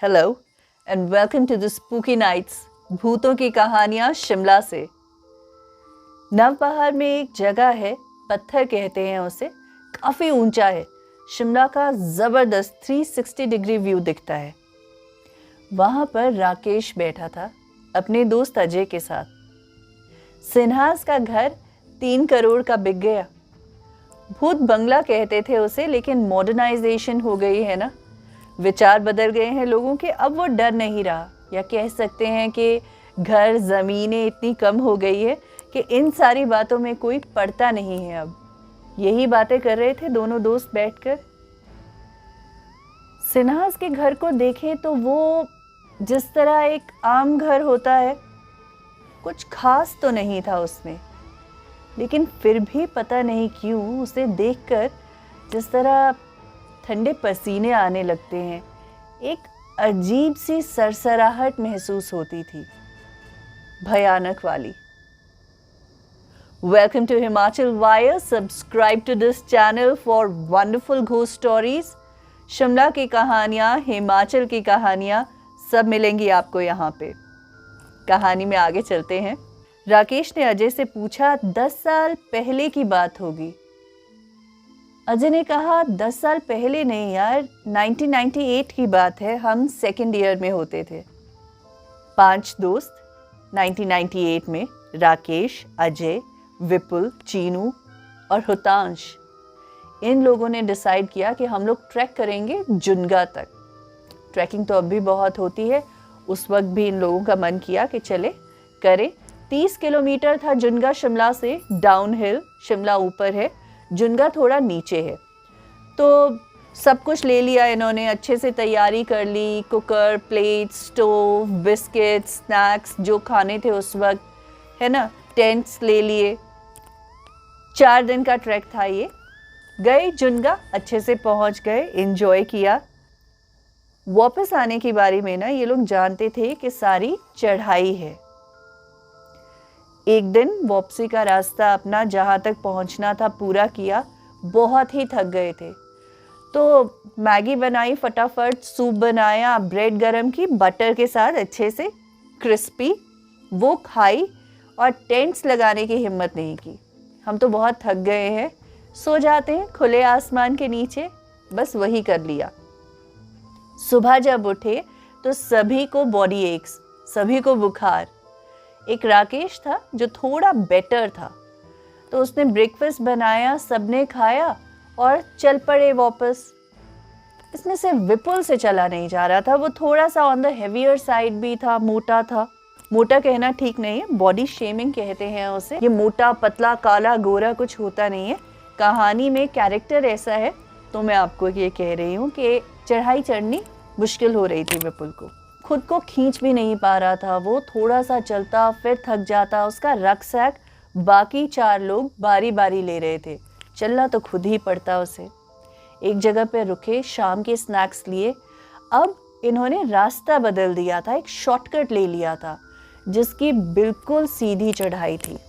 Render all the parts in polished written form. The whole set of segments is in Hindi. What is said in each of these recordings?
Hello and welcome to the spooky nights, भूतों की कहानियां शिमला से। नवबहार में एक जगह है, पत्थर कहते हैं उसे, काफ़ी ऊंचा है। शिमला का ज़बरदस्त 360 डिग्री व्यू दिखता है। वहाँ पर राकेश बैठा था अपने दोस्त अजय के साथ। सिन्हास का घर 3 करोड़ का बिक गया। भूत बंगला कहते थे उसे, लेकिन मॉडर्नाइजेशन हो गई है ना, विचार बदल गए हैं लोगों के। अब वो डर नहीं रहा, या कह सकते हैं कि घर ज़मीनें इतनी कम हो गई है कि इन सारी बातों में कोई पड़ता नहीं है। अब यही बातें कर रहे थे दोनों दोस्त बैठकर। सिन्हास के घर को देखें तो वो जिस तरह एक आम घर होता है, कुछ खास तो नहीं था उसमें, लेकिन फिर भी पता नहीं क्यों उसे देखकर जिस तरह ठंडे पसीने आने लगते हैं, एक अजीब सी सरसराहट महसूस होती थी, भयानक वाली। Welcome to Himachal wire. Subscribe to this channel for wonderful ghost stories. Shimla की कहानियाँ, हिमाचल की कहानियाँ सब मिलेंगी आपको यहाँ पे। कहानी में आगे चलते हैं। राकेश ने अजय से पूछा, 10 साल पहले की बात होगी। अजय ने कहा, 10 साल पहले नहीं यार, 1998 की बात है। हम सेकेंड ईयर में होते थे। 5 दोस्त 1998 में, राकेश, अजय, विपुल, चीनू और हुतांश। इन लोगों ने डिसाइड किया कि हम लोग ट्रैक करेंगे जुनगा तक। ट्रैकिंग तो अब भी बहुत होती है, उस वक्त भी इन लोगों का मन किया कि चले करें। 30 किलोमीटर था जुनगा शिमला से, डाउन हिल। शिमला ऊपर है, जुनगा थोड़ा नीचे है। तो सब कुछ ले लिया इन्होंने, अच्छे से तैयारी कर ली। Cooker, plate, stove, biscuit, snacks जो खाने थे उस वक्त, है ना, टेंट्स ले लिए। 4 दिन का ट्रैक था ये। गए जुनगा, अच्छे से पहुंच गए, एंजॉय किया। वापस आने की बारी में ना, ये लोग जानते थे कि सारी चढ़ाई है। एक दिन वापसी का रास्ता अपना जहाँ तक पहुँचना था पूरा किया। बहुत ही थक गए थे, तो मैगी बनाई फटाफट, सूप बनाया, ब्रेड गरम की बटर के साथ अच्छे से क्रिस्पी, वो खाई और टेंट्स लगाने की हिम्मत नहीं की। हम तो बहुत थक गए हैं, सो जाते हैं खुले आसमान के नीचे, बस वही कर लिया। सुबह जब उठे तो सभी को बॉडी एक्स, सभी को बुखार। एक राकेश था जो थोड़ा बेटर था, तो उसने ब्रेकफास्ट बनाया, सबने खाया और चल पड़े वापस। इसमें से विपुल से चला नहीं जा रहा था। वो थोड़ा सा ऑन द हेवियर साइड भी था, मोटा था। मोटा कहना ठीक नहीं है, बॉडी शेमिंग कहते हैं उसे। ये मोटा, पतला, काला, गोरा कुछ होता नहीं है। कहानी में कैरेक्टर ऐसा है, तो मैं आपको ये कह रही हूँ कि चढ़ाई चढ़नी मुश्किल हो रही थी विपुल को। खुद को खींच भी नहीं पा रहा था वो। थोड़ा सा चलता फिर थक जाता। उसका रक्सैक बाकी 4 लोग बारी बारी ले रहे थे, चलना तो खुद ही पड़ता उसे। एक जगह पे रुके, शाम के स्नैक्स लिए। अब इन्होंने रास्ता बदल दिया था, एक शॉर्टकट ले लिया था जिसकी बिल्कुल सीधी चढ़ाई थी।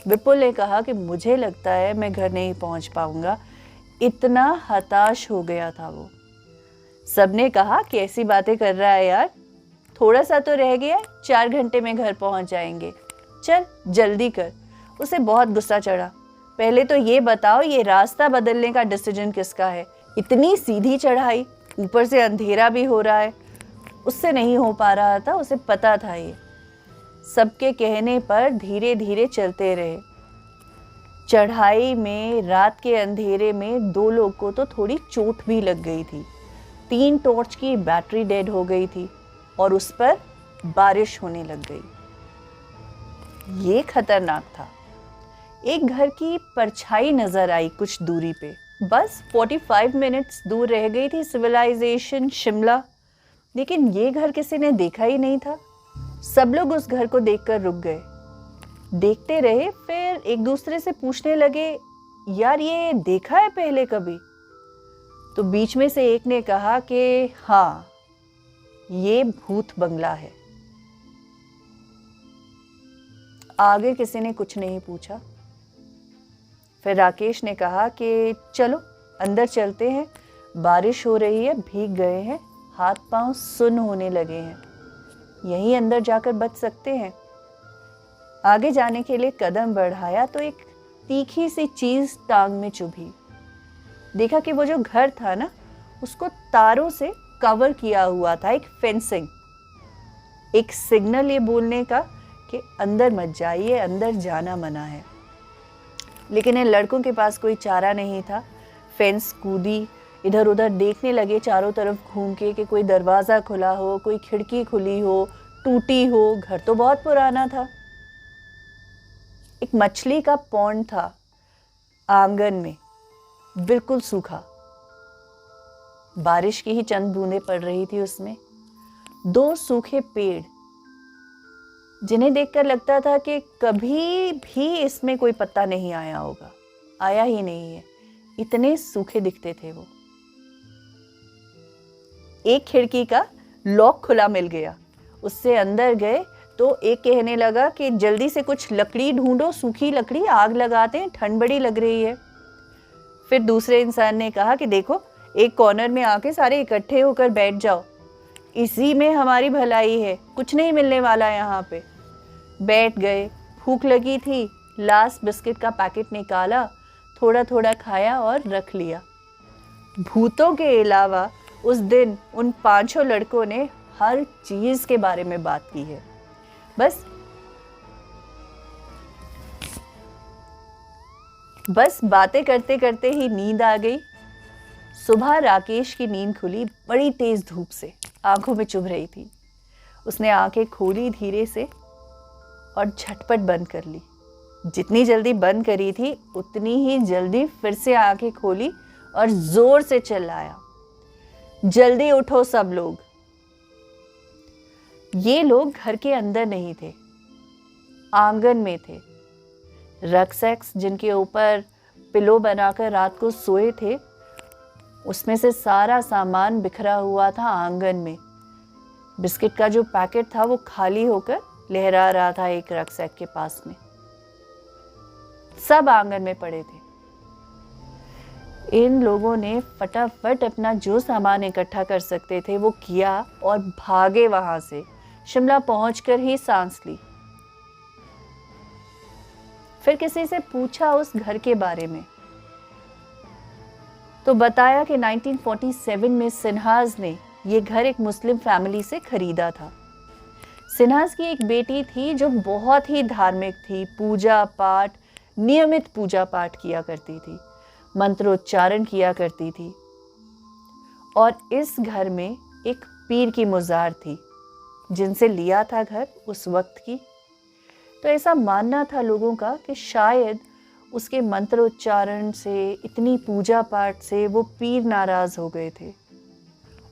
विपुल ने कहा कि मुझे लगता है मैं घर नहीं पहुंच पाऊंगा। इतना हताश हो गया था वो। सबने कहा, कैसी बातें कर रहा है यार, थोड़ा सा तो रह गया, 4 घंटे में घर पहुंच जाएंगे, चल जल्दी कर। उसे बहुत गुस्सा चढ़ा। पहले तो ये बताओ, ये रास्ता बदलने का डिसीजन किसका है? इतनी सीधी चढ़ाई, ऊपर से अंधेरा भी हो रहा है। उससे नहीं हो पा रहा था, उसे पता था ये। सबके कहने पर धीरे धीरे चलते रहे। चढ़ाई में रात के अंधेरे में 2 लोग को तो थोड़ी चोट भी लग गई थी। 3 टॉर्च की बैटरी डेड हो गई थी और उस पर बारिश होने लग गई। ये खतरनाक था। एक घर की परछाई नजर आई कुछ दूरी पे। बस 45 मिनट्स दूर रह गई थी सिविलाइजेशन शिमला, लेकिन ये घर किसी ने देखा ही नहीं था। सब लोग उस घर को देखकर रुक गए, देखते रहे। फिर एक दूसरे से पूछने लगे, यार ये देखा है पहले कभी? तो बीच में से एक ने कहा कि हाँ, ये भूत बंगला है। आगे किसी ने कुछ नहीं पूछा। फिर राकेश ने कहा कि चलो अंदर चलते हैं, बारिश हो रही है, भीग गए हैं, हाथ पांव सुन्न होने लगे हैं। यहीं अंदर जाकर बच सकते हैं। आगे जाने के लिए कदम बढ़ाया तो एक तीखी सी चीज टांग में चुभी। देखा कि वो जो घर था ना, उसको तारों से कवर किया हुआ था, एक फेंसिंग, एक सिग्नल ये बोलने का कि अंदर मत जाइए, अंदर जाना मना है। लेकिन इन लड़कों के पास कोई चारा नहीं था। फेंस कूदी, इधर उधर देखने लगे चारों तरफ घूम के कि कोई दरवाज़ा खुला हो, कोई खिड़की खुली हो, टूटी हो। घर तो बहुत पुराना था। एक मछली का पॉन्ड था आंगन में, बिल्कुल सूखा। बारिश की ही चंद बूंदें पड़ रही थी उसमें। 2 सूखे पेड़, जिन्हें देखकर लगता था कि कभी भी इसमें कोई पत्ता नहीं आया होगा। आया ही नहीं है, इतने सूखे दिखते थे वो। एक खिड़की का लॉक खुला मिल गया, उससे अंदर गए तो एक कहने लगा कि जल्दी से कुछ लकड़ी ढूंढो, सूखी लकड़ी, आग लगाते हैं, ठंड बड़ी लग रही है। फिर दूसरे इंसान ने कहा कि देखो, एक कॉर्नर में आके सारे इकट्ठे होकर बैठ जाओ, इसी में हमारी भलाई है, कुछ नहीं मिलने वाला यहाँ पे। बैठ गए। भूख लगी थी, लास्ट बिस्किट का पैकेट निकाला, थोड़ा थोड़ा खाया और रख लिया। भूतों के अलावा उस दिन उन 5 लड़कों ने हर चीज के बारे में बात की है। बस बातें करते करते ही नींद आ गई। सुबह राकेश की नींद खुली बड़ी तेज धूप से, आंखों में चुभ रही थी। उसने आंखें खोली धीरे से और झटपट बंद कर ली। जितनी जल्दी बंद करी थी उतनी ही जल्दी फिर से आंखें खोली और जोर से चिल्लाया, जल्दी उठो सब लोग। ये लोग घर के अंदर नहीं थे, आंगन में थे। रक्सैक्स जिनके ऊपर पिलो बनाकर रात को सोए थे, उसमें से सारा सामान बिखरा हुआ था आंगन में। बिस्किट का जो पैकेट था वो खाली होकर लहरा रहा था एक रक्सैक के पास में। सब आंगन में पड़े थे। इन लोगों ने फटाफट अपना जो सामान इकट्ठा कर सकते थे वो किया और भागे वहां से। शिमला पहुंचकर ही सांस ली। फिर किसी से पूछा उस घर के बारे में, तो बताया कि 1947 में सिन्हाज ने ये घर एक मुस्लिम फैमिली से खरीदा था। सिन्हाज की एक बेटी थी जो बहुत ही धार्मिक थी, पूजा पाठ, नियमित पूजा पाठ किया करती थी, मंत्रोच्चारण किया करती थी। और इस घर में एक पीर की मुज़ार थी जिनसे लिया था घर उस वक्त की। तो ऐसा मानना था लोगों का कि शायद उसके मंत्रोच्चारण से, इतनी पूजा पाठ से वो पीर नाराज हो गए थे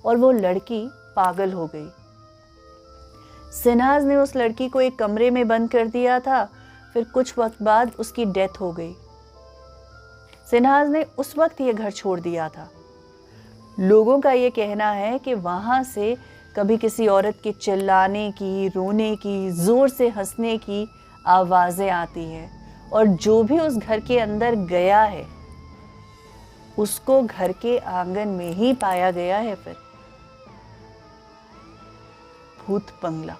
और वो लड़की पागल हो गई। सिन्हाज ने उस लड़की को एक कमरे में बंद कर दिया था। फिर कुछ वक्त बाद उसकी डेथ हो गई। सिन्हाज ने उस वक्त ये घर छोड़ दिया था। लोगों का ये कहना है कि वहां से कभी किसी औरत के चिल्लाने की, रोने की, जोर से हंसने की आवाजें आती हैं और जो भी उस घर के अंदर गया है उसको घर के आंगन में ही पाया गया है। फिर भूत बंगला।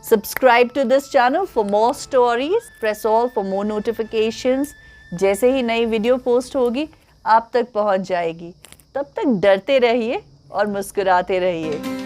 Subscribe to this channel for more stories. Press all for more notifications. जैसे ही नई वीडियो पोस्ट होगी आप तक पहुंच जाएगी। तब तक डरते रहिए और मुस्कुराते रहिए।